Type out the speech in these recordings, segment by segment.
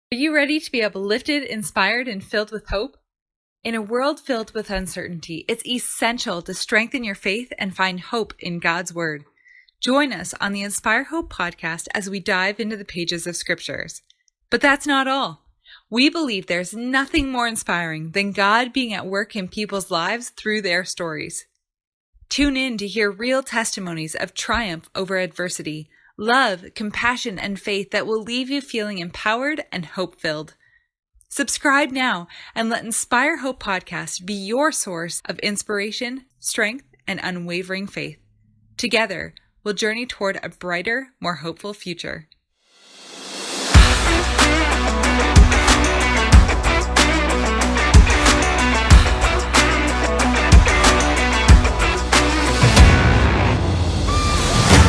Are you ready to be uplifted, inspired, and filled with hope? In a world filled with uncertainty, it's essential to strengthen your faith and find hope in God's Word. Join us on the Inspire Hope podcast as we dive into the pages of Scriptures. But that's not all. We believe there's nothing more inspiring than God being at work in people's lives through their stories. Tune in to hear real testimonies of triumph over adversity, love, compassion, and faith that will leave you feeling empowered and hope-filled. Subscribe now and let Inspire Hope Podcast be your source of inspiration, strength, and unwavering faith. Together, we'll journey toward a brighter, more hopeful future.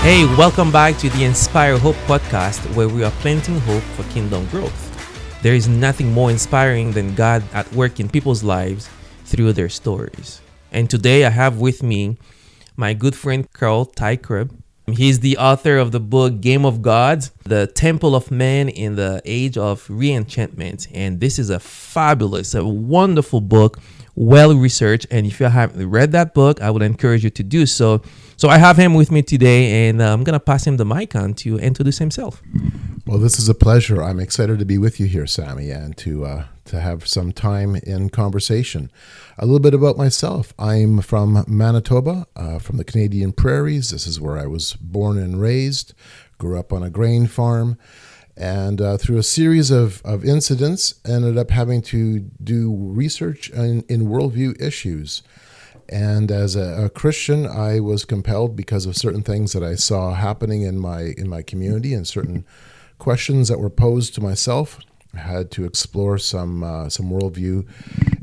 Hey, welcome back to the Inspire Hope podcast, where we are planting hope for kingdom growth. There is nothing more inspiring than God at work in people's lives through their stories. And today I have with me my good friend Carl Teichrib. He's the author of the book Game of Gods, The Temple of Man in the Age of Re-Enchantment. And this is a wonderful book, well researched. And if you haven't read that book, I would encourage you to do so. So I have him with me today, and I'm going to pass him the mic on to introduce himself. Well, this is a pleasure. I'm excited to be with you here, Sammy, and to have some time in conversation. A little bit about myself. I'm from Manitoba, from the Canadian prairies. This is where I was born and raised, grew up on a grain farm, and through a series of incidents, ended up having to do research in worldview issues. And as a Christian, I was compelled, because of certain things that I saw happening in my community and certain questions that were posed to myself, I had to explore some worldview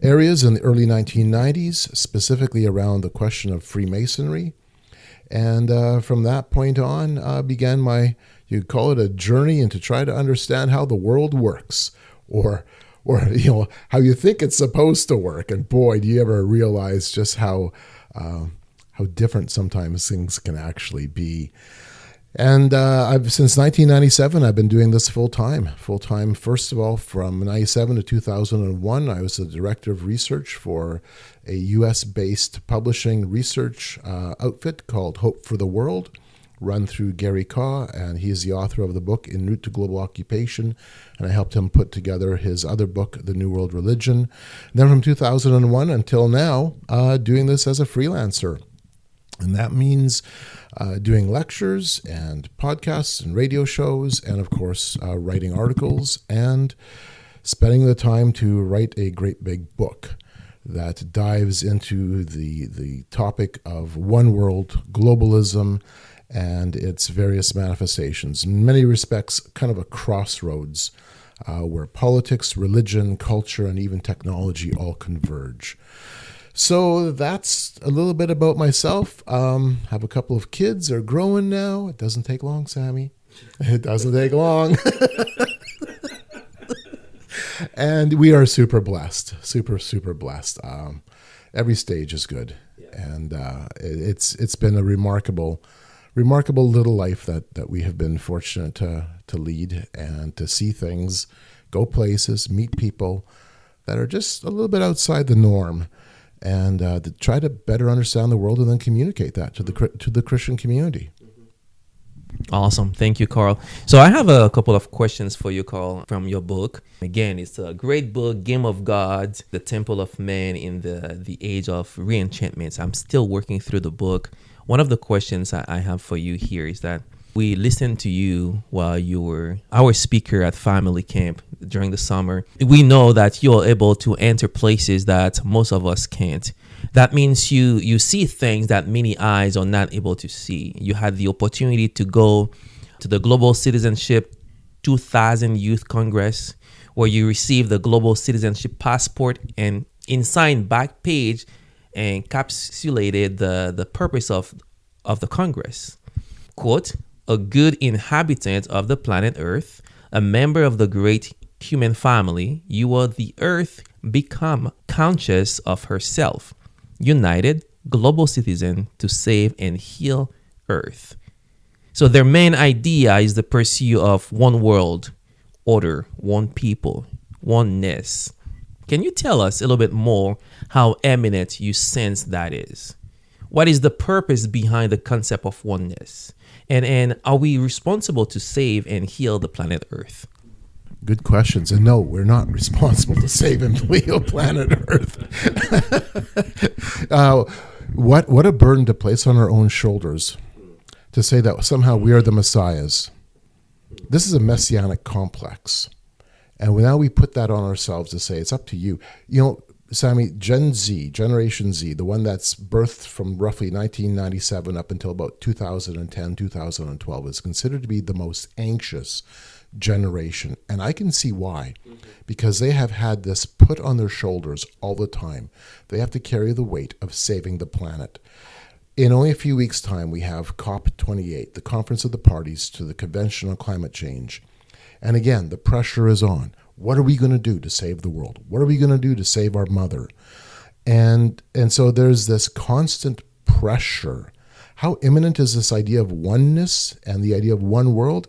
areas in the early 1990s, specifically around the question of Freemasonry. And from that point on, began you'd call it a journey into try to understand how the world works, or how you think it's supposed to work. And boy, do you ever realize just how different sometimes things can actually be. And since 1997, I've been doing this full time. First of all, from 97 to 2001, I was the director of research for a U.S.-based publishing research outfit called Hope for the World, run through Gary Kaw, and he is the author of the book En Route to Global Occupation, and I helped him put together his other book, The New World Religion. And then from 2001 until now, doing this as a freelancer. And that means doing lectures and podcasts and radio shows, and of course, writing articles and spending the time to write a great big book that dives into the topic of one world globalism and its various manifestations. In many respects, kind of a crossroads where politics, religion, culture, and even technology all converge. So that's a little bit about myself. Have a couple of kids. They're growing now. It doesn't take long, Sammy. It doesn't take long. And we are super blessed. Super blessed. Every stage is good. And it's been a remarkable little life that we have been fortunate to lead, and to see things, go places, meet people that are just a little bit outside the norm, and to try to better understand the world and then communicate that to the Christian community. Awesome. Thank you, Carl. So I have a couple of questions for you, Carl, from your book. Again, it's a great book, Game of Gods, The Temple of Man in the Age of Re-Enchantment. I'm still working through the book. One of the questions I have for you here is that we listened to you while you were our speaker at family camp during the summer. We know that you are able to enter places that most of us can't. That means you see things that many eyes are not able to see. You had the opportunity to go to the Global Citizenship 2000 Youth Congress, where you received the Global Citizenship Passport, and inside back page encapsulated the purpose of the Congress. Quote, a good inhabitant of the planet Earth, a member of the great human family, you are the Earth become conscious of herself, united, global citizen to save and heal Earth. So their main idea is the pursuit of one world, order, one people, oneness. Can you tell us a little bit more how eminent you sense that is? What is the purpose behind the concept of oneness? And are we responsible to save and heal the planet Earth? Good questions. And no, we're not responsible to save and heal planet Earth. What a burden to place on our own shoulders to say that somehow we are the messiahs. This is a messianic complex. And now we put that on ourselves to say, it's up to you. You know, Sammy, Gen Z, Generation Z, the one that's birthed from roughly 1997 up until about 2010, 2012, is considered to be the most anxious generation. And I can see why. Because they have had this put on their shoulders all the time. They have to carry the weight of saving the planet. In only a few weeks' time, we have COP28, the Conference of the Parties to the Convention on Climate Change. And again, the pressure is on. What are we going to do to save the world? What are we going to do to save our mother? And so there's this constant pressure. How imminent is this idea of oneness and the idea of one world?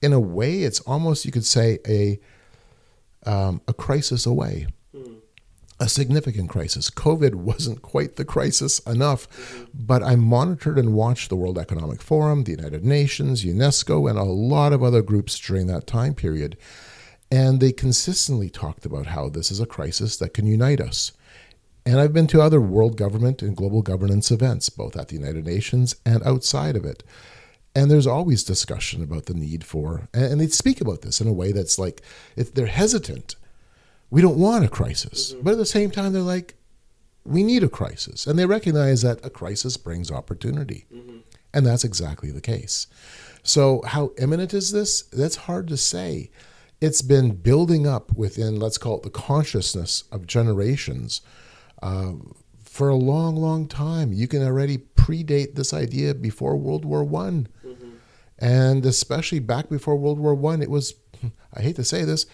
In a way, it's almost, you could say, a crisis away. A significant crisis. COVID wasn't quite the crisis enough, but I monitored and watched the World Economic Forum, the United Nations, UNESCO, and a lot of other groups during that time period. And they consistently talked about how this is a crisis that can unite us. And I've been to other world government and global governance events, both at the United Nations and outside of it. And there's always discussion about the need for, and they speak about this in a way that's like, if they're hesitant, we don't want a crisis. But at the same time, they're like, we need a crisis. And they recognize that a crisis brings opportunity. And that's exactly the case. So how imminent is this? That's hard to say. It's been building up within, let's call it the consciousness of generations for a long, long time. You can already predate this idea before World War I. And especially back before World War I, it was, I hate to say this,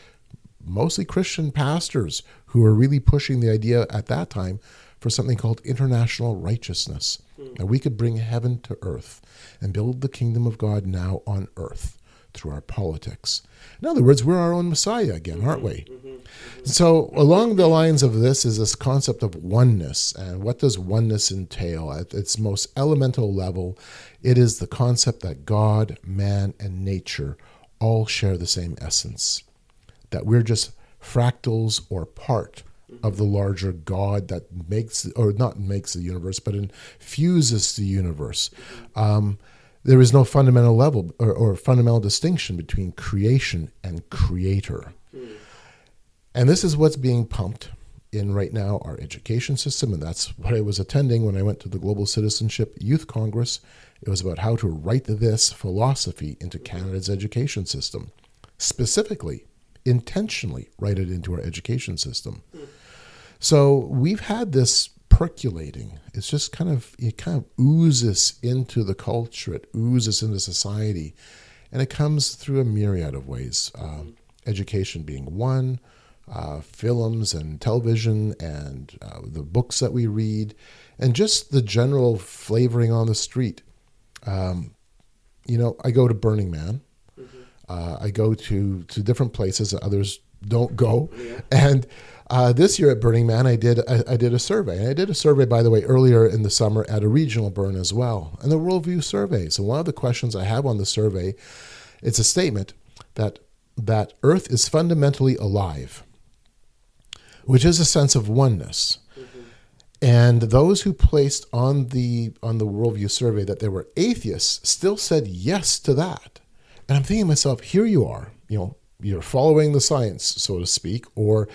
mostly Christian pastors who were really pushing the idea at that time for something called international righteousness. That we could bring heaven to earth and build the kingdom of God now on earth through our politics. In other words, we're our own Messiah again, aren't we? So along the lines of this is this concept of oneness. And what does oneness entail? At its most elemental level, it is the concept that God, man, and nature all share the same essence. That we're just fractals or part of the larger God that makes, or not makes the universe, but infuses the universe. There is no fundamental level or fundamental distinction between creation and creator. And this is what's being pumped in right now, our education system. And that's what I was attending when I went to the Global Citizenship Youth Congress. It was about how to write this philosophy into Canada's education system. Specifically, intentionally write it into our education system. So we've had this percolating. It's just it kind of oozes into the culture. It oozes into society. And it comes through a myriad of ways. Education being one, films and television and the books that we read, and just the general flavoring on the street. I go to Burning Man. I go to different places that others don't go. Yeah. And this year at Burning Man, I did a survey. And I did a survey, by the way, earlier in the summer at a regional burn as well, and the worldview surveys. And one of the questions I have on the survey, it's a statement that Earth is fundamentally alive, which is a sense of oneness. And those who placed on the worldview survey that they were atheists still said yes to that. And I'm thinking to myself, here you are, you're following the science, so to speak, or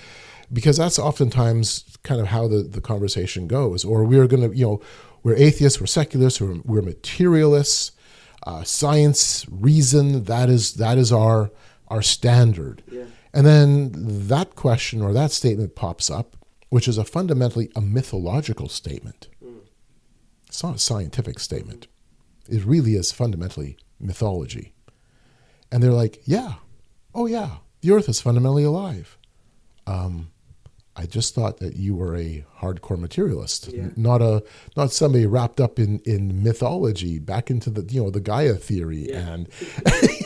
because that's oftentimes kind of how the conversation goes. Or we're going to, we're atheists, we're secularists, we're materialists, science, reason, that is our standard. Yeah. And then that question or that statement pops up, which is fundamentally a mythological statement. It's not a scientific statement. It really is fundamentally mythology. And they're like, yeah, oh yeah, the earth is fundamentally alive. I just thought that you were a hardcore materialist, not somebody wrapped up in mythology, back into the Gaia theory and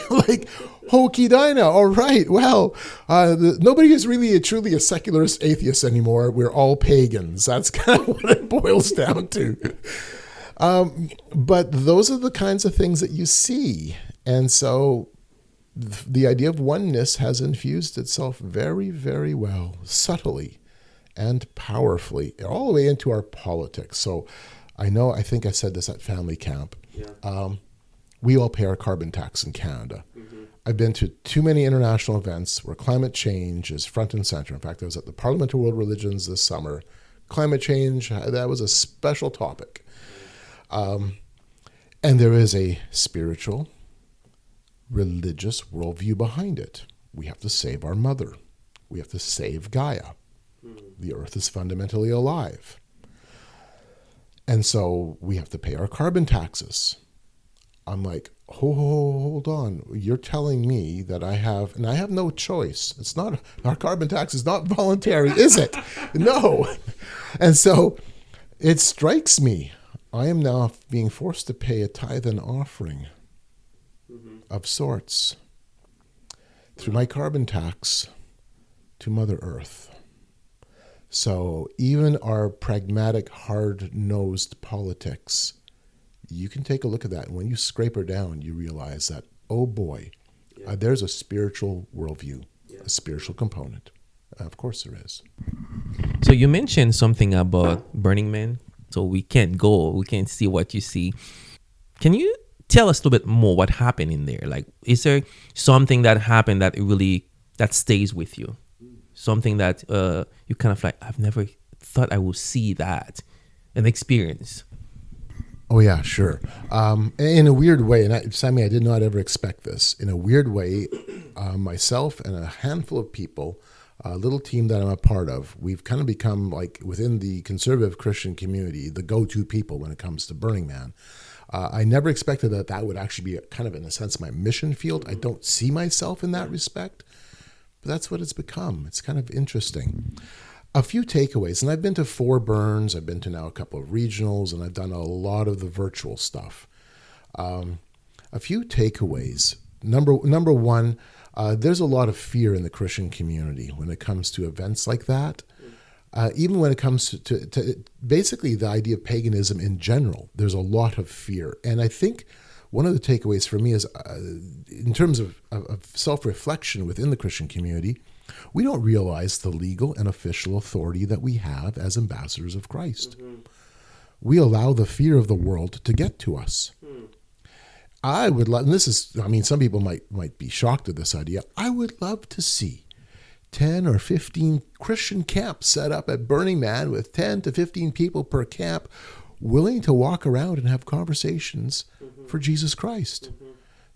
like hokey dino. All right, well, nobody is really truly a secularist atheist anymore. We're all pagans. That's kind of what it boils down to. But those are the kinds of things that you see, and so the idea of oneness has infused itself very, very well, subtly and powerfully, all the way into our politics. So I think I said this at family camp. We all pay our carbon tax in Canada. I've been to too many international events where climate change is front and center. In fact, I was at the Parliament of World Religions this summer. Climate change, that was a special topic. And there is a spiritual, religious worldview behind it. We have to save our mother. We have to save Gaia. The earth is fundamentally alive. And so we have to pay our carbon taxes. I'm like, hold on. You're telling me that I have no choice. It's not, our carbon tax is not voluntary, is it? No. And so it strikes me. I am now being forced to pay a tithe and offering of sorts through my carbon tax to Mother Earth. So even our pragmatic, hard-nosed politics, you can take a look at that. And when you scrape her down, you realize that, oh boy, there's a spiritual worldview, a spiritual component. Of course there is. So you mentioned something about Burning Man. So we can't see what you see. Can you tell us a little bit more what happened in there? Like, is there something that happened that stays with you? Something that you kind of like, I've never thought I would see that, an experience. Oh yeah, sure. In a weird way, and Sammy, I did not ever expect this. In a weird way, myself and a handful of people, a little team that I'm a part of, we've kind of become, like, within the conservative Christian community, the go-to people when it comes to Burning Man. I never expected that would actually be kind of, in a sense, my mission field. I don't see myself in that respect, but that's what it's become. It's kind of interesting. A few takeaways, and I've been to 4 burns, I've been to now a couple of regionals, and I've done a lot of the virtual stuff. A few takeaways. Number one, there's a lot of fear in the Christian community when it comes to events like that. Even when it comes to basically the idea of paganism in general, there's a lot of fear. And I think one of the takeaways for me is, in terms of self-reflection within the Christian community, we don't realize the legal and official authority that we have as ambassadors of Christ. We allow the fear of the world to get to us. I would love, and this is, I mean, some people might be shocked at this idea. I would love to see 10 or 15 Christian camps set up at Burning Man with 10 to 15 people per camp, willing to walk around and have conversations for Jesus Christ.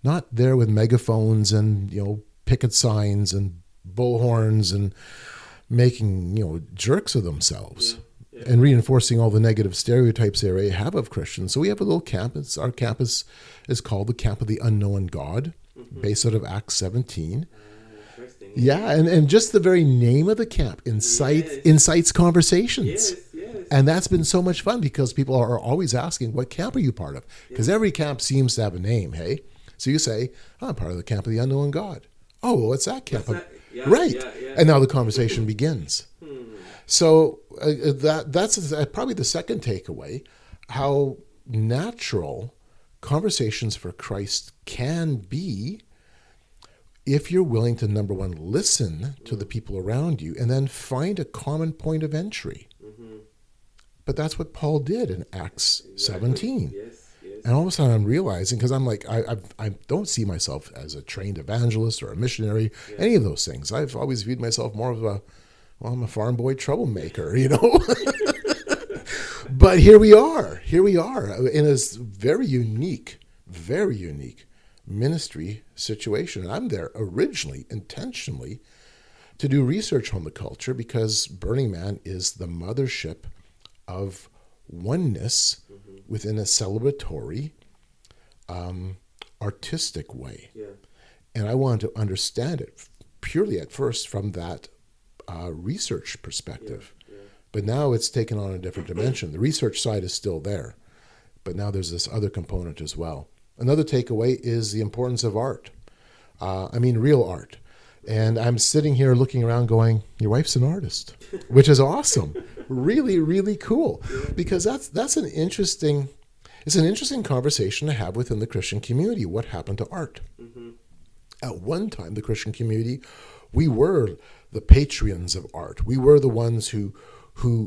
Not there with megaphones and, picket signs and bullhorns and making, jerks of themselves. And reinforcing all the negative stereotypes they already have of Christians. So we have a little camp. Our campus is called the Camp of the Unknown God, based out of Acts 17. Yeah, and just the very name of the camp incites conversations. And that's been so much fun because people are always asking, what camp are you part of? Because every camp seems to have a name, hey? So you say, I'm part of the Camp of the Unknown God. Oh, well, what's that camp? Right. And now the conversation begins. So that's probably the second takeaway, how natural conversations for Christ can be if you're willing to, number one, listen to the people around you and then find a common point of entry. But that's what Paul did in Acts 17. And all of a sudden I'm realizing, because I'm like, I don't see myself as a trained evangelist or a missionary, any of those things. I've always viewed myself more of I'm a farm boy troublemaker, But here we are in a very unique ministry situation. And I'm there originally, intentionally, to do research on the culture because Burning Man is the mothership of oneness within a celebratory, artistic way. And I wanted to understand it purely at first from that research perspective. But now it's taken on a different dimension. The research side is still there, but now there's this other component as well. Another takeaway is the importance of art. Real art. And I'm sitting here looking around going, your wife's an artist, which is awesome. Really, really cool. Because that's an interesting conversation to have within the Christian community. What happened to art? Mm-hmm. At one time, the Christian community, we were the patrons of art. We were the ones who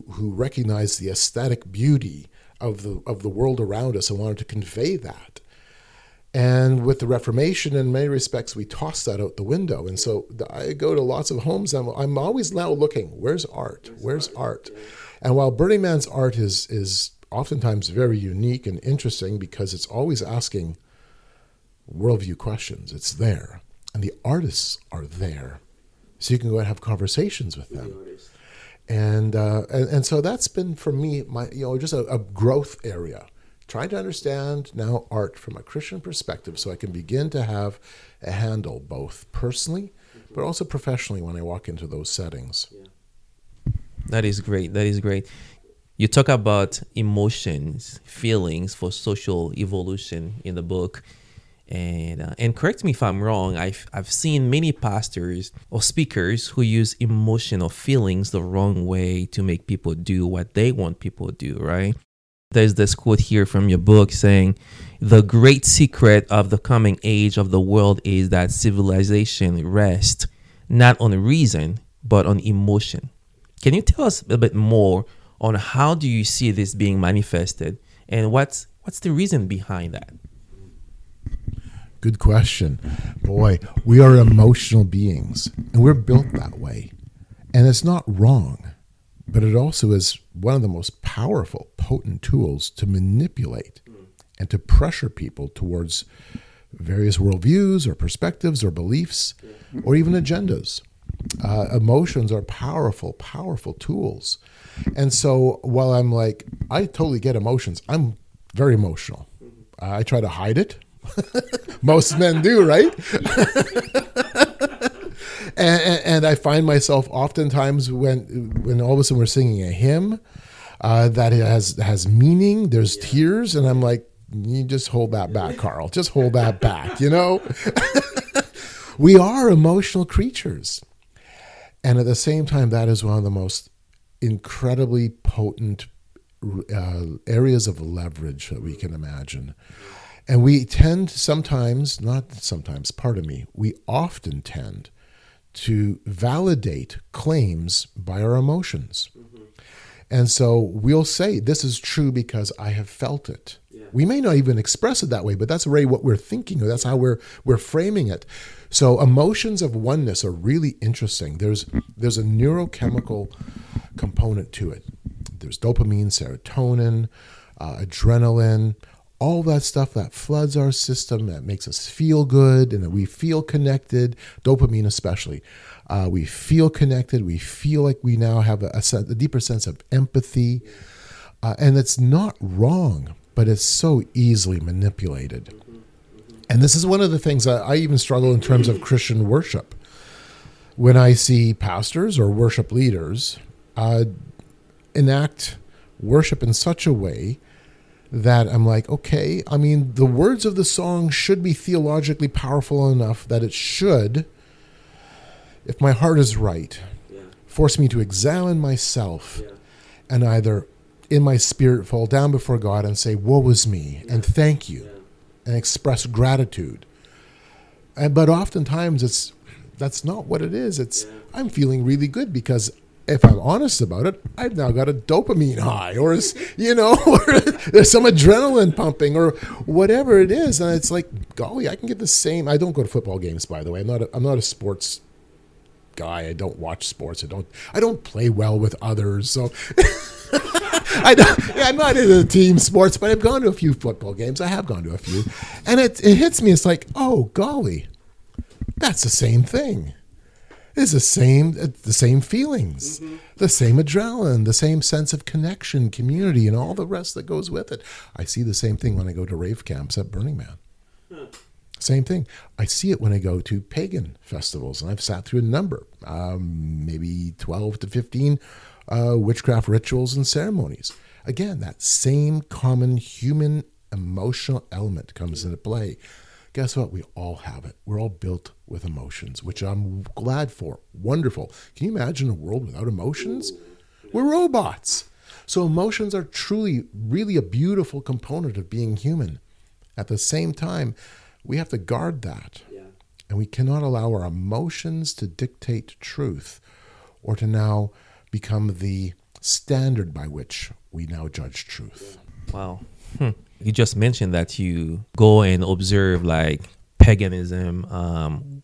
recognized the aesthetic beauty of the world around us and wanted to convey that. And with the Reformation, in many respects, we tossed that out the window. And so I go to lots of homes. I'm always now looking, where's art? Where's art? And while Burning Man's art is oftentimes very unique and interesting because it's always asking worldview questions, it's there. And the artists are there. So you can go and have conversations with them. And so that's been, for me, just a growth area. Trying to understand now art from a Christian perspective so I can begin to have a handle both personally but also professionally when I walk into those settings. That is great. You talk about emotions, feelings for social evolution in the book. And correct me if I'm wrong, I've seen many pastors or speakers who use emotion or feelings the wrong way to make people do what they want people to do, right? There's this quote here from your book saying, the great secret of the coming age of the world is that civilization rests not on reason, but on emotion. Can you tell us a bit more on how do you see this being manifested and what's the reason behind that? Good question. Boy, we are emotional beings and we're built that way. And it's not wrong. But it also is one of the most powerful, potent tools to manipulate and to pressure people towards various worldviews or perspectives or beliefs or even agendas. Emotions are powerful, powerful tools. And so while I'm like, I totally get emotions, I'm very emotional. I try to hide it. Most men do, right? And I find myself oftentimes when all of a sudden we're singing a hymn that has meaning, there's tears, and I'm like, you just hold that back, Carl. Just hold that back, We are emotional creatures. And at the same time, that is one of the most incredibly potent areas of leverage that we can imagine. And we tend we often tend to validate claims by our emotions. Mm-hmm. And so we'll say, this is true because I have felt it. Yeah. We may not even express it that way, but that's already what we're thinking, or that's how we're framing it. So emotions of oneness are really interesting. There's a neurochemical component to it. There's dopamine, serotonin, adrenaline, all that stuff that floods our system, that makes us feel good and that we feel connected, dopamine especially. We feel connected. We feel like we now have a deeper sense of empathy. And it's not wrong, but it's so easily manipulated. And this is one of the things I even struggle in terms of Christian worship. When I see pastors or worship leaders enact worship in such a way that I'm like, okay, the words of the song should be theologically powerful enough that it should, if my heart is right, force me to examine myself and either in my spirit fall down before God and say, woe is me, and thank you, and express gratitude. But oftentimes that's not what it is. I'm feeling really good because if I'm honest about it, I've now got a dopamine high, or or there's some adrenaline pumping, or whatever it is, and it's like, golly, I can get the same. I don't go to football games, by the way. I'm not a sports guy. I don't watch sports. I don't play well with others, so I'm not into team sports. But I've gone to a few football games. I have gone to a few, and it hits me. It's like, oh golly, that's the same thing. It's the same feelings, the same adrenaline, the same sense of connection, community, and all the rest that goes with it. I see the same thing when I go to rave camps at Burning Man. Same thing. I see it when I go to pagan festivals, and I've sat through a number, maybe 12 to 15 witchcraft rituals and ceremonies. Again, that same common human emotional element comes into play. Guess what? We all have it. We're all built with emotions, which I'm glad for. Wonderful. Can you imagine a world without emotions? We're robots. So emotions are truly, really a beautiful component of being human. At the same time, we have to guard that. Yeah. And we cannot allow our emotions to dictate truth or to now become the standard by which we now judge truth. Wow. You just mentioned that you go and observe like paganism,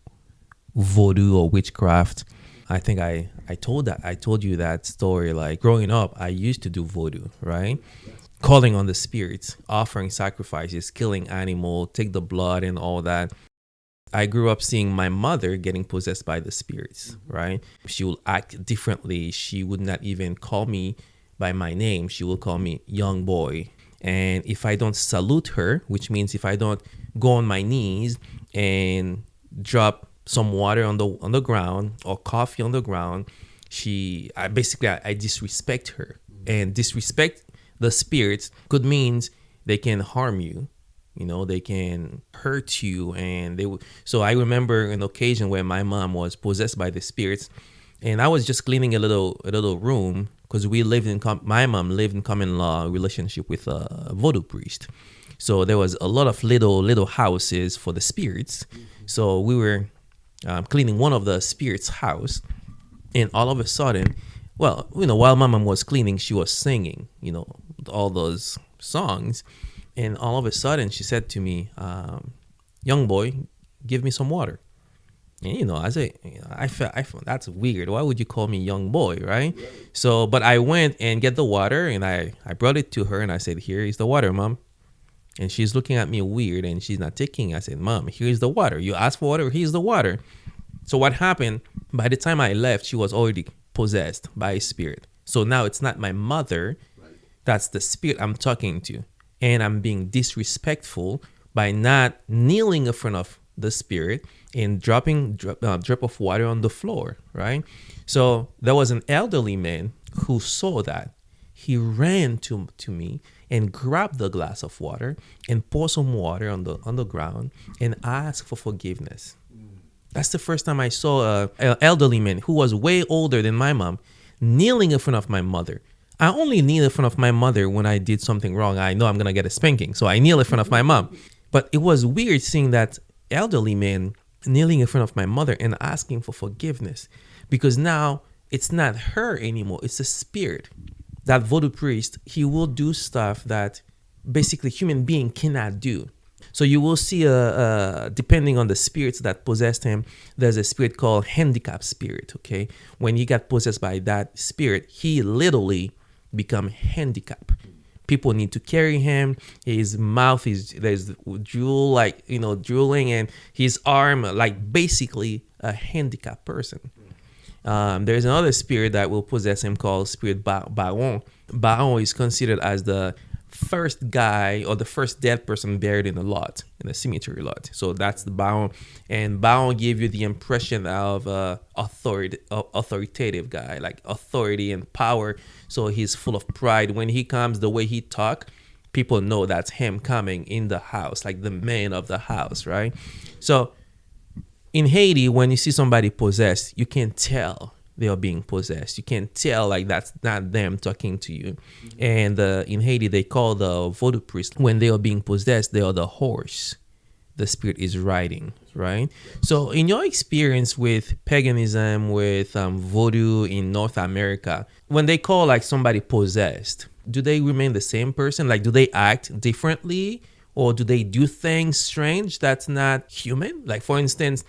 voodoo or witchcraft. I think I told you that story. Like growing up, I used to do voodoo, right? Calling on the spirits, offering sacrifices, killing animal, take the blood and all that. I grew up seeing my mother getting possessed by the spirits, right? She will act differently. She would not even call me by my name. She will call me young boy. And if I don't salute her, which means if I don't go on my knees and drop some water on the ground or coffee on the ground, I disrespect her. And disrespect the spirits could means they can harm you. You know, they can hurt you. So I remember an occasion where my mom was possessed by the spirits, and I was just cleaning a little room because my mom lived in common law relationship with a voodoo priest. So there was a lot of little houses for the spirits. So we were cleaning one of the spirits' house, and all of a sudden, while my mom was cleaning, she was singing, all those songs. And all of a sudden, she said to me, young boy, give me some water. And, I felt that's weird. Why would you call me young boy, right? So, but I went and get the water, and I brought it to her, and I said, here is the water, Mom. And she's looking at me weird, and she's not taking it. I said, Mom, here's the water. You asked for water, here's the water. So what happened, by the time I left, she was already possessed by a spirit. So now it's not my mother. That's the spirit I'm talking to. And I'm being disrespectful by not kneeling in front of the spirit and dropping drop of water on the floor, right? So there was an elderly man who saw that. He ran to me and grabbed the glass of water and poured some water on the ground and asked for forgiveness. That's the first time I saw an elderly man who was way older than my mom kneeling in front of my mother. I only kneel in front of my mother when I did something wrong. I know I'm going to get a spanking, so I kneel in front of my mom. But it was weird seeing that elderly man kneeling in front of my mother and asking for forgiveness, because now it's not her anymore. It's a spirit. That voodoo priest, he will do stuff that basically human being cannot do. So you will see, depending on the spirits that possessed him, there's a spirit called handicap spirit, okay? When he got possessed by that spirit, he literally become handicapped. People need to carry him. His mouth there's drooling, and his arm, like basically a handicapped person. There's another spirit that will possess him called spirit Baron. Baron is considered as the first guy or the first dead person buried in a cemetery lot. So that's the Baron. And Baron gave you the impression of authoritative guy, like authority and power. So he's full of pride. When he comes, the way he talk, people know that's him coming in the house, like the man of the house, right? So in Haiti, when you see somebody possessed, you can tell they are being possessed. You can tell like that's not them talking to you. And in Haiti, they call the voodoo priest, when they are being possessed, they are the horse the spirit is riding, right? So in your experience with paganism, with voodoo in North America, when they call like somebody possessed, do they remain the same person? Like, do they act differently? Or do they do things strange that's not human? Like, for instance,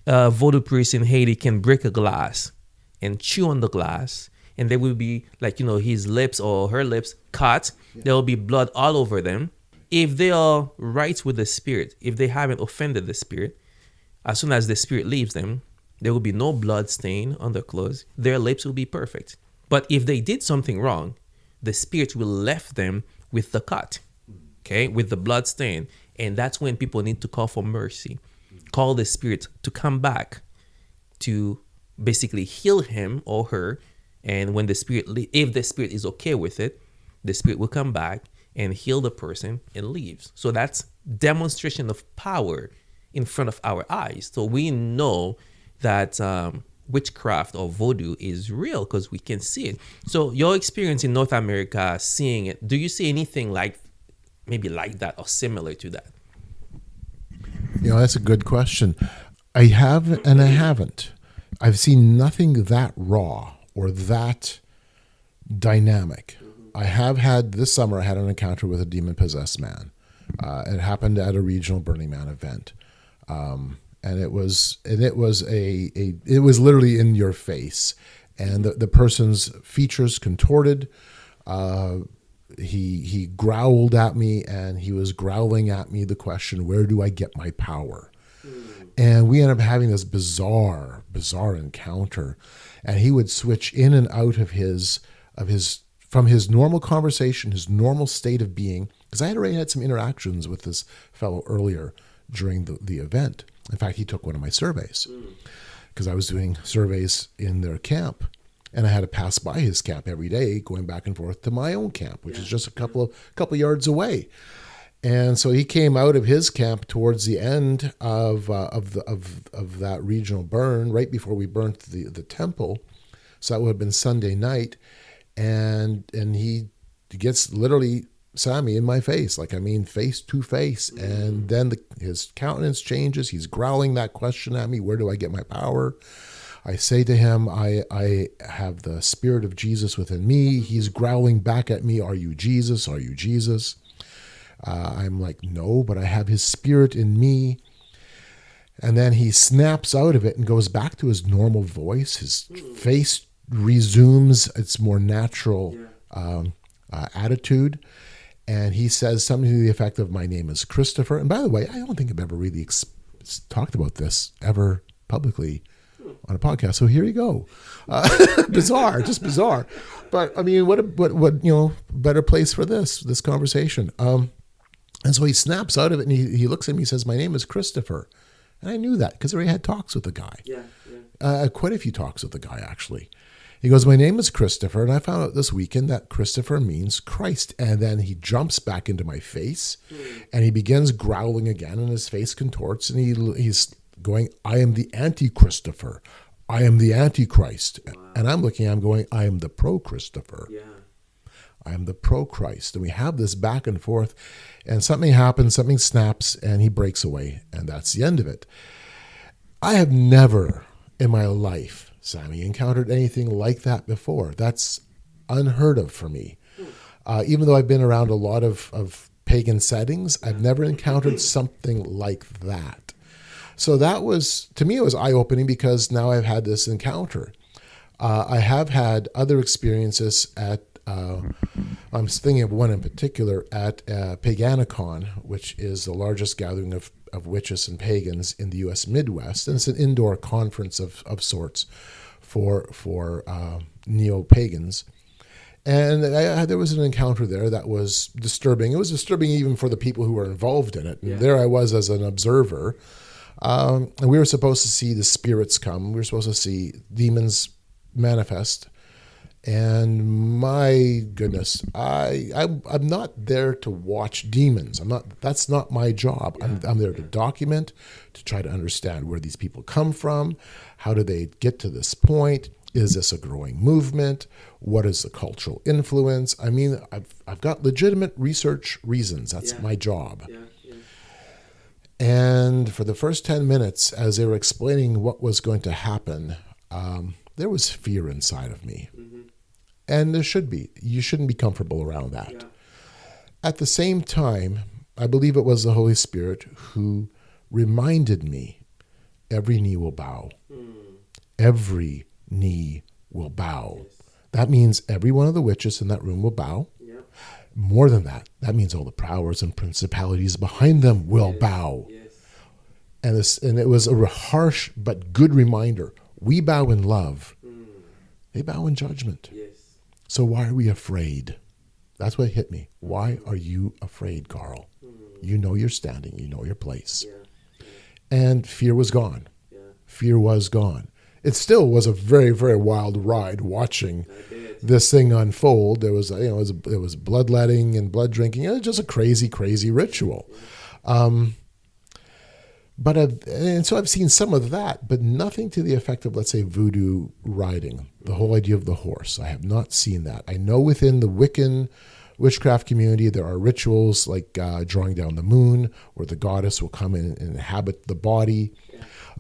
voodoo priest in Haiti can break a glass and chew on the glass, and there will be like, his lips or her lips cut. There will be blood all over them. If they are right with the spirit, if they haven't offended the spirit, as soon as the spirit leaves them, there will be no blood stain on their clothes. Their lips will be perfect. But if they did something wrong, the spirit will left them with the cut, okay, with the blood stain. And that's when people need to call for mercy, call the spirit to come back to basically heal him or her. And when the spirit, if the spirit is okay with it, the spirit will come back and heal the person and leaves. So that's demonstration of power in front of our eyes. So we know that witchcraft or voodoo is real because we can see it. So your experience in North America seeing it, do you see anything like maybe like that or similar to that? That's a good question. I have and I haven't. I've seen nothing that raw or that dynamic. I have had, this summer, I had an encounter with a demon-possessed man. It happened at a regional Burning Man event. And it was literally in your face. And the person's features contorted. He growled at me, and he was growling at me the question, where do I get my power? And we ended up having this bizarre encounter. And he would switch in and out of his from his normal conversation, his normal state of being, because I had already had some interactions with this fellow earlier during the event. In fact, he took one of my surveys because I was doing surveys in their camp, and I had to pass by his camp every day, going back and forth to my own camp, which is just a couple yards away. And so he came out of his camp towards the end of that regional burn, right before we burnt the temple. So that would have been Sunday night. And he gets literally, Sammy, in my face, face to face. And then his countenance changes. He's growling that question at me, where do I get my power? I say to him, I have the Spirit of Jesus within me. He's growling back at me, are you Jesus? Are you Jesus? I'm like, no, but I have his Spirit in me. And then he snaps out of it and goes back to his normal voice. His face resumes its more natural attitude. And he says something to the effect of, my name is Christopher. And by the way, I don't think I've ever really talked about this ever publicly on a podcast. So here you go. Bizarre, just bizarre. But I mean, what better place for this conversation. And so he snaps out of it and he looks at me and says, my name is Christopher. And I knew that because I already had talks with the guy. Quite a few talks with the guy, actually. He goes, my name is Christopher. And I found out this weekend that Christopher means Christ. And then he jumps back into my face and he begins growling again, and his face contorts, and he's going, I am the anti-Christopher. I am the antichrist. Wow. And I'm looking at him going, I am the pro-Christopher. I am the pro-Christ. And we have this back and forth, and something happens, something snaps, and he breaks away. And that's the end of it. I have never in my life, Sammy, encountered anything like that before. That's unheard of for me. Even though I've been around a lot of pagan settings, I've never encountered something like that. So that was, to me, it was eye-opening because now I've had this encounter. I have had other experiences at, I'm thinking of one in particular, at Paganicon, which is the largest gathering of witches and pagans in the U.S. Midwest. And it's an indoor conference of sorts for neo-pagans. And there was an encounter there that was disturbing. It was disturbing even for the people who were involved in it. And there I was as an observer. And we were supposed to see the spirits come. We were supposed to see demons manifest. And my goodness, I'm not there to watch demons. That's not my job. I'm there to document, to try to understand where these people come from. How do they get to this point? Is this a growing movement? What is the cultural influence? I mean, I've got legitimate research reasons. That's my job. And for the first 10 minutes, as they were explaining what was going to happen, there was fear inside of me. And there should be. You shouldn't be comfortable around that. At the same time, I believe it was the Holy Spirit who reminded me, every knee will bow. Every knee will bow. That means every one of the witches in that room will bow. More than that, that means all the powers and principalities behind them will bow. And it was a harsh but good reminder. We bow in love. They bow in judgment. So why are we afraid? That's what hit me. Why are you afraid, Carl? You know your standing. You know your place. Yeah. And fear was gone. Yeah. Fear was gone. It still was a very, very wild ride watching this thing unfold. There was, it was bloodletting and blood drinking. It was just a crazy, crazy ritual. And so I've seen some of that, but nothing to the effect of, let's say, voodoo riding, the whole idea of the horse. I have not seen that. I know within the Wiccan witchcraft community, there are rituals like drawing down the moon, where the goddess will come in and inhabit the body.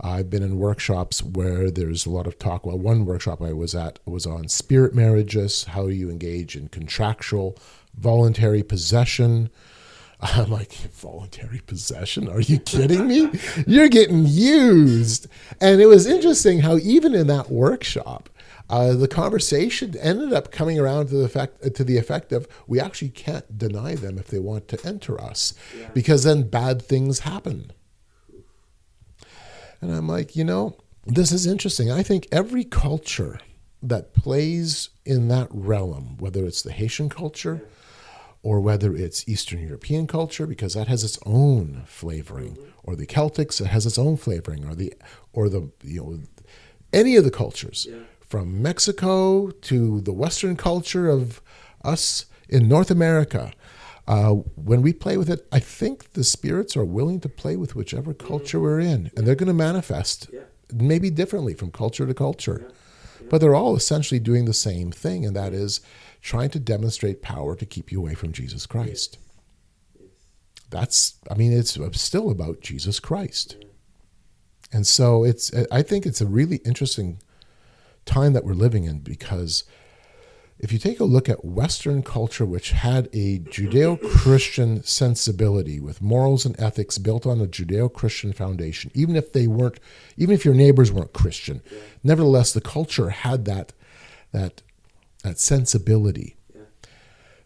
I've been in workshops where there's a lot of talk. Well, one workshop I was at was on spirit marriages, how you engage in contractual, voluntary possession. I'm like, voluntary possession? Are you kidding me? You're getting used. And it was interesting how even in that workshop, the conversation ended up coming around to the effect of, we actually can't deny them if they want to enter us, because then bad things happen. And I'm like, this is interesting. I think every culture that plays in that realm, whether it's the Haitian culture or whether it's Eastern European culture, because that has its own flavoring, or the Celtics, it has its own flavoring, or the any of the cultures, from Mexico to the Western culture of us in North America. When we play with it, I think the spirits are willing to play with whichever culture we're in, and they're going to manifest maybe differently from culture to culture. But they're all essentially doing the same thing, and that is trying to demonstrate power to keep you away from Jesus Christ. It's still about Jesus Christ. And so I think it's a really interesting time that we're living in, because if you take a look at Western culture, which had a Judeo-Christian sensibility with morals and ethics built on a Judeo-Christian foundation, even if your neighbors weren't Christian, nevertheless, the culture had that sensibility,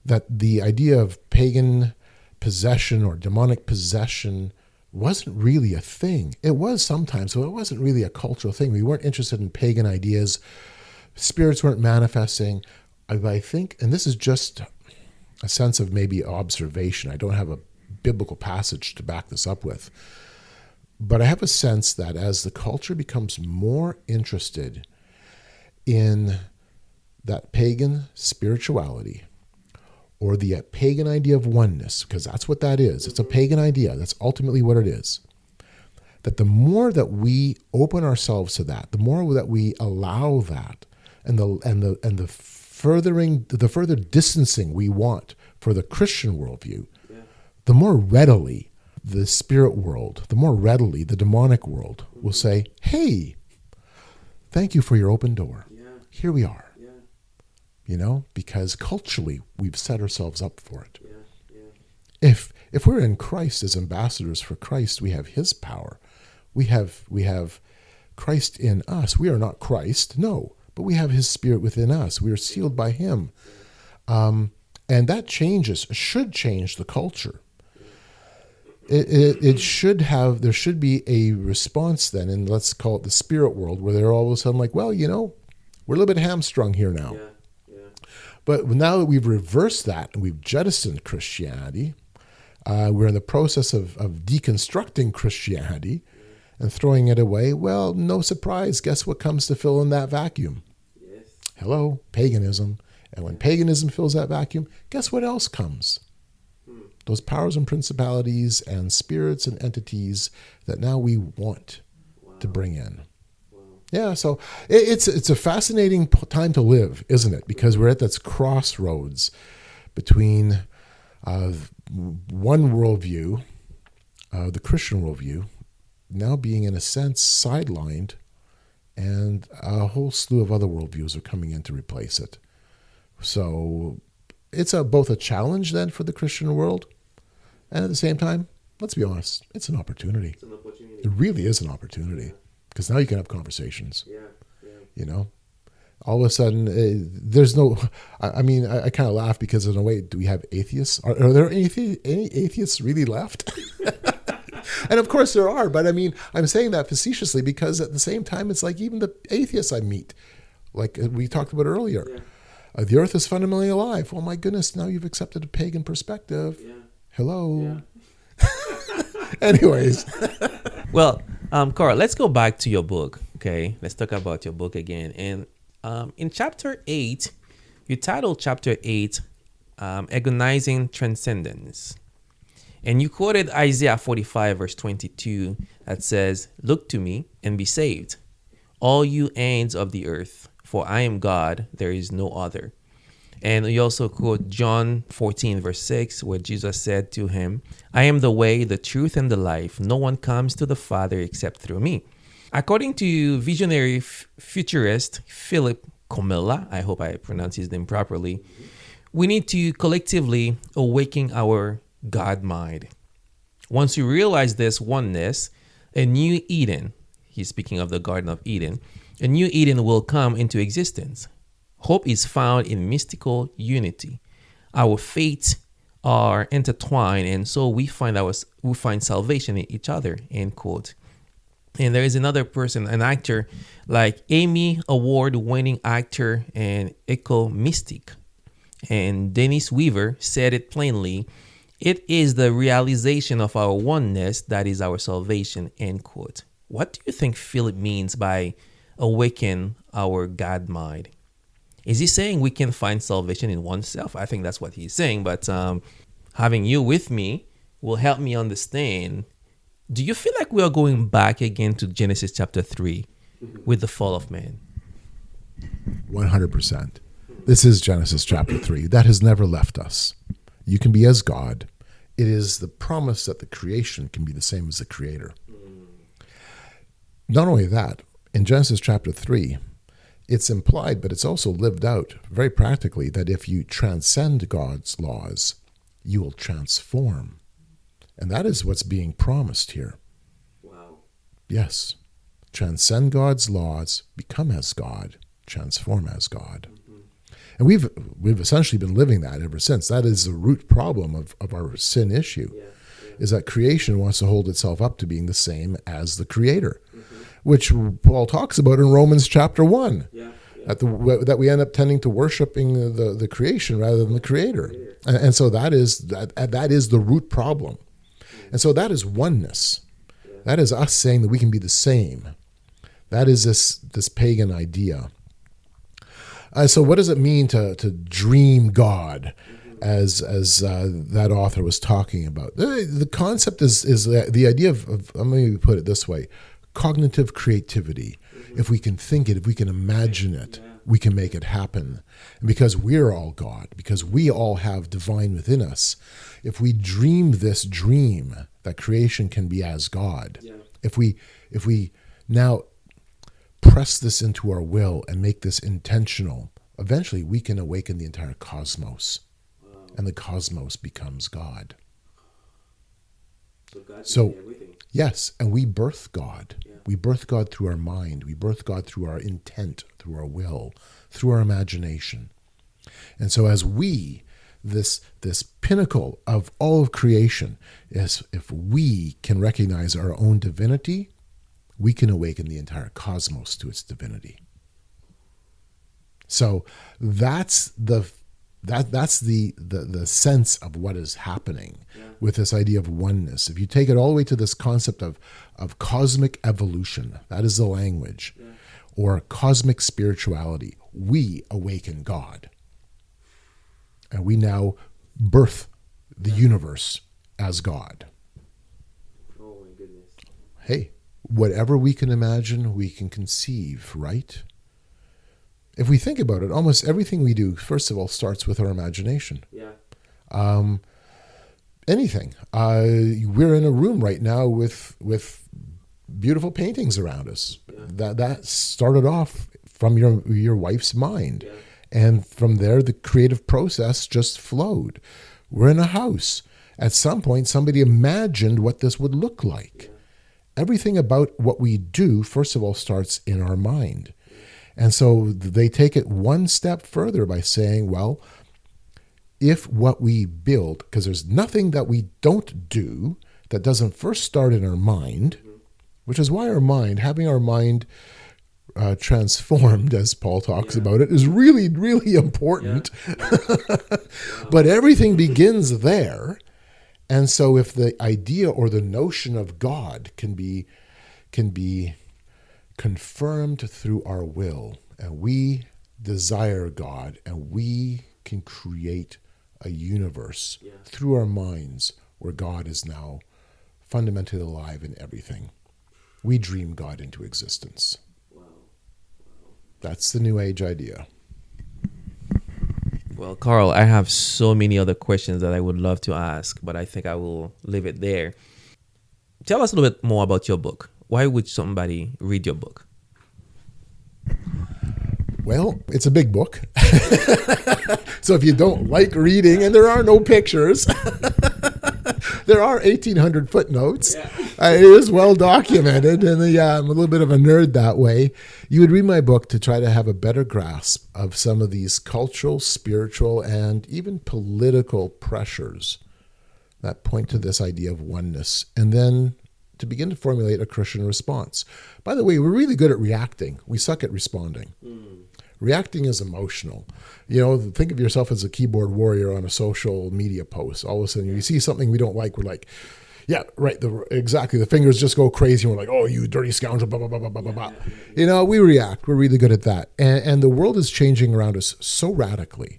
that the idea of pagan possession or demonic possession wasn't really a thing. It was sometimes, but it wasn't really a cultural thing. We weren't interested in pagan ideas. Spirits weren't manifesting. I think, and this is just a sense of maybe observation. I don't have a biblical passage to back this up with. But I have a sense that as the culture becomes more interested in that pagan spirituality, or the pagan idea of oneness, because that's what that is. It's a pagan idea. That's ultimately what it is. That the more that we open ourselves to that, the more that we allow that, and the further distancing we want for the Christian worldview, the more readily the spirit world, the more readily the demonic world will say, hey, thank you for your open door. Here we are. Because culturally we've set ourselves up for it. If we're in Christ as ambassadors for Christ, we have his power. We have Christ in us. We are not Christ, no, but we have his spirit within us. We are sealed by him. And that should change the culture. There should be a response then, and let's call it the spirit world, where they're all of a sudden like, well, we're a little bit hamstrung here now. But now that we've reversed that and we've jettisoned Christianity, we're in the process of deconstructing Christianity and throwing it away. Well, no surprise. Guess what comes to fill in that vacuum? Hello, paganism. And when paganism fills that vacuum, guess what else comes? Those powers and principalities and spirits and entities that now we want to bring in. Yeah, so it's a fascinating time to live, isn't it? Because we're at this crossroads between one worldview, the Christian worldview, now being in a sense sidelined, and a whole slew of other worldviews are coming in to replace it. So it's both a challenge then for the Christian world, and at the same time, let's be honest, it's an opportunity. It's an opportunity. It really is an opportunity. Because now you can have conversations. All of a sudden, there's no. I kind of laugh because in a way, do we have atheists? Are there any atheists really left? And of course there are, but I'm saying that facetiously because at the same time, it's like even the atheists I meet, like we talked about earlier, the earth is fundamentally alive. Oh my goodness! Now you've accepted a pagan perspective. Hello. Anyways. Well, Carl, let's go back to your book. Okay, let's talk about your book again. And in chapter 8, you titled chapter 8, Agonizing Transcendence. And you quoted Isaiah 45, verse 22, that says, "Look to me and be saved, all you ends of the earth, for I am God, there is no other." And you also quote John 14, verse 6, where Jesus said to him, "I am the way, the truth, and the life. No one comes to the Father except through me." According to visionary futurist Philip Comella, I hope I pronounced his name properly, we need to collectively awaken our God mind. Once you realize this oneness, a new Eden, he's speaking of the Garden of Eden, a new Eden will come into existence. Hope is found in mystical unity. Our fates are intertwined, and so we find salvation in each other, end quote. And there is another person, an actor like Emmy Award-winning actor and eco-mystic. And Dennis Weaver said it plainly, "It is the realization of our oneness that is our salvation," end quote. What do you think Philip means by awaken our God mind? Is he saying we can find salvation in oneself? I think that's what he's saying, but having you with me will help me understand. Do you feel like we are going back again to Genesis chapter 3 with the fall of man? 100%. This is Genesis chapter 3. That has never left us. You can be as God. It is the promise that the creation can be the same as the creator. Not only that, in Genesis chapter 3, it's implied, but it's also lived out very practically, that if you transcend God's laws, you will transform. And that is what's being promised here. Wow. Yes. Transcend God's laws, become as God, transform as God. And we've essentially been living that ever since. That is the root problem of our sin issue, is that creation wants to hold itself up to being the same as the creator, which Paul talks about in Romans chapter 1, that we end up tending to worshiping the creation rather than the creator. And so that is the root problem. And so that is oneness. That is us saying that we can be the same. That is this pagan idea. So what does it mean to dream God, as that author was talking about? The concept is the idea of, let me put it this way, cognitive creativity. If we can think it, if we can imagine it, we can make it happen. And because we're all God, because we all have divine within us, if we dream this dream that creation can be as God, if we now press this into our will and make this intentional, eventually we can awaken the entire cosmos. And the cosmos becomes God. So yes, and we birth God. We birth God through our mind. We birth God through our intent, through our will, through our imagination. And so as we, this pinnacle of all of creation, is if we can recognize our own divinity, we can awaken the entire cosmos to its divinity. So that's the sense of what is happening with this idea of oneness. If you take it all the way to this concept of cosmic evolution, that is the language, or cosmic spirituality, we awaken God. And we now birth the universe as God. Oh my goodness. Hey, whatever we can imagine, we can conceive, right? If we think about it, almost everything we do, first of all, starts with our imagination. Anything. We're in a room right now with beautiful paintings around us. That started off from your wife's mind. And from there, the creative process just flowed. We're in a house. At some point, somebody imagined what this would look like. Everything about what we do, first of all, starts in our mind. And so they take it one step further by saying, well, if what we build, because there's nothing that we don't do that doesn't first start in our mind, which is why having our mind transformed, as Paul talks about it, is really, really important. But everything begins there. And so if the idea or the notion of God can be confirmed through our will, and we desire God, and we can create a universe through our minds where God is now fundamentally alive in everything. We dream God into existence. That's the New Age idea. Well, Carl, I have so many other questions that I would love to ask, but I think I will leave it there. Tell us a little bit more about your book. Why would somebody read your book? Well, it's a big book. So if you don't like reading, and there are no pictures, there are 1,800 footnotes. Yeah. It is well documented, and I'm a little bit of a nerd that way. You would read my book to try to have a better grasp of some of these cultural, spiritual, and even political pressures that point to this idea of oneness, and then to begin to formulate a Christian response. By the way, we're really good at reacting. We suck at responding. Reacting is emotional. Think of yourself as a keyboard warrior on a social media post. All of a sudden, you see something we don't like, we're like, yeah, right, exactly. The fingers just go crazy. And we're like, oh, you dirty scoundrel, blah, blah, blah, blah, blah, blah. We react. We're really good at that. And the world is changing around us so radically.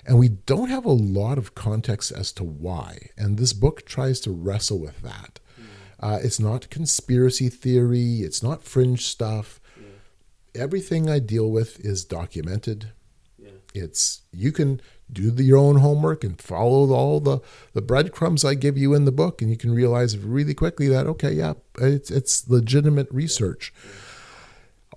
And we don't have a lot of context as to why. And this book tries to wrestle with that. It's not conspiracy theory. It's not fringe stuff. Everything I deal with is documented. You can do your own homework and follow all the breadcrumbs I give you in the book, and you can realize really quickly that, okay, yeah, it's legitimate research.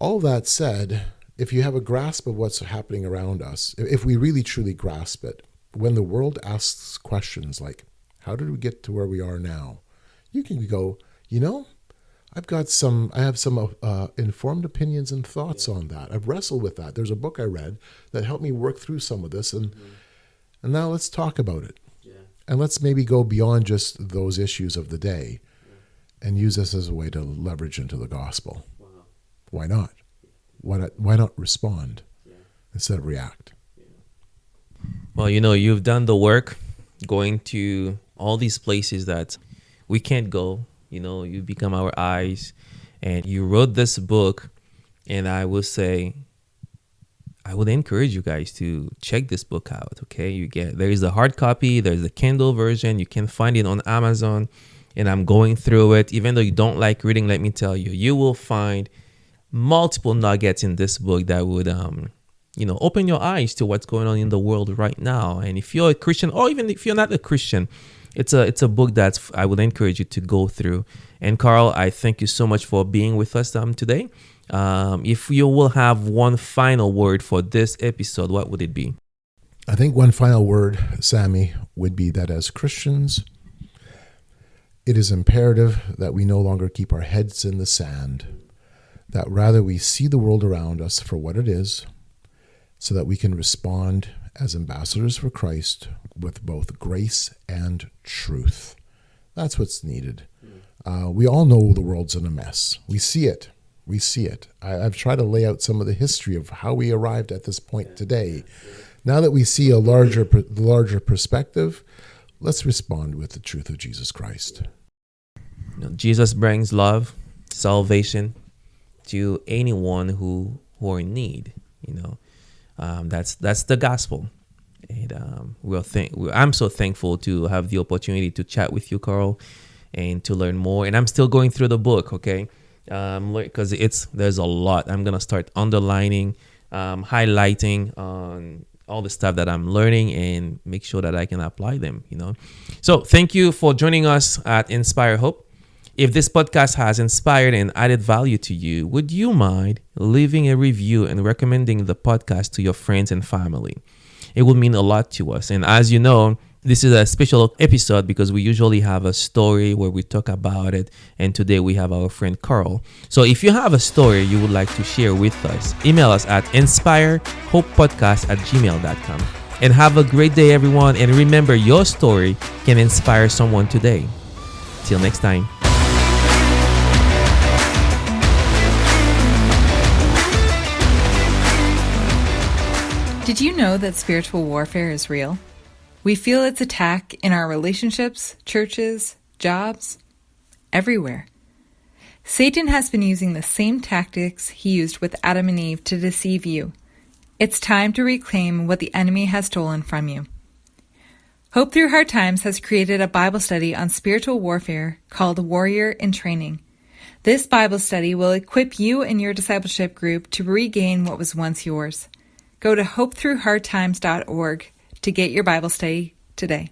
All that said, if you have a grasp of what's happening around us, if we really truly grasp it, when the world asks questions like, how did we get to where we are now? You can go, I have some informed opinions and thoughts on that. I've wrestled with that. There's a book I read that helped me work through some of this, and now let's talk about it. And let's maybe go beyond just those issues of the day and use this as a way to leverage into the gospel. Why not? Why not respond instead of react? Well, you've done the work going to all these places that we can't go. You become our eyes, and you wrote this book, and I will say, I would encourage you guys to check this book out. Okay, there is a hard copy, there's a Kindle version, you can find it on Amazon, and I'm going through it. Even though you don't like reading, let me tell you, you will find multiple nuggets in this book that would open your eyes to what's going on in the world right now. And if you're a Christian, or even if you're not a Christian, it's a book that I would encourage you to go through. And Carl, I thank you so much for being with us today. If you will have one final word for this episode, what would it be? I think one final word, Sammy, would be that as Christians, it is imperative that we no longer keep our heads in the sand, that rather we see the world around us for what it is, so that we can respond as ambassadors for Christ with both grace and truth. That's what's needed. We all know the world's in a mess. We see it. I've tried to lay out some of the history of how we arrived at this point today. Now that we see a larger perspective, let's respond with the truth of Jesus Christ. Jesus brings love, salvation to anyone who are in need. That's the gospel. And I'm so thankful to have the opportunity to chat with you, Carl, and to learn more. And I'm still going through the book, okay? Because there's a lot. I'm gonna start underlining, highlighting on all the stuff that I'm learning, and make sure that I can apply them. So thank you for joining us at Inspire Hope. If this podcast has inspired and added value to you, would you mind leaving a review and recommending the podcast to your friends and family? It would mean a lot to us. And as you know, this is a special episode because we usually have a story where we talk about it. And today we have our friend Carl. So if you have a story you would like to share with us, email us at inspirehopepodcast@gmail.com. And have a great day, everyone. And remember, your story can inspire someone today. Till next time. Did you know that spiritual warfare is real? We feel its attack in our relationships, churches, jobs, everywhere. Satan has been using the same tactics he used with Adam and Eve to deceive you. It's time to reclaim what the enemy has stolen from you. Hope Through Hard Times has created a Bible study on spiritual warfare called Warrior in Training. This Bible study will equip you and your discipleship group to regain what was once yours. Go to hopethroughhardtimes.org to get your Bible study today.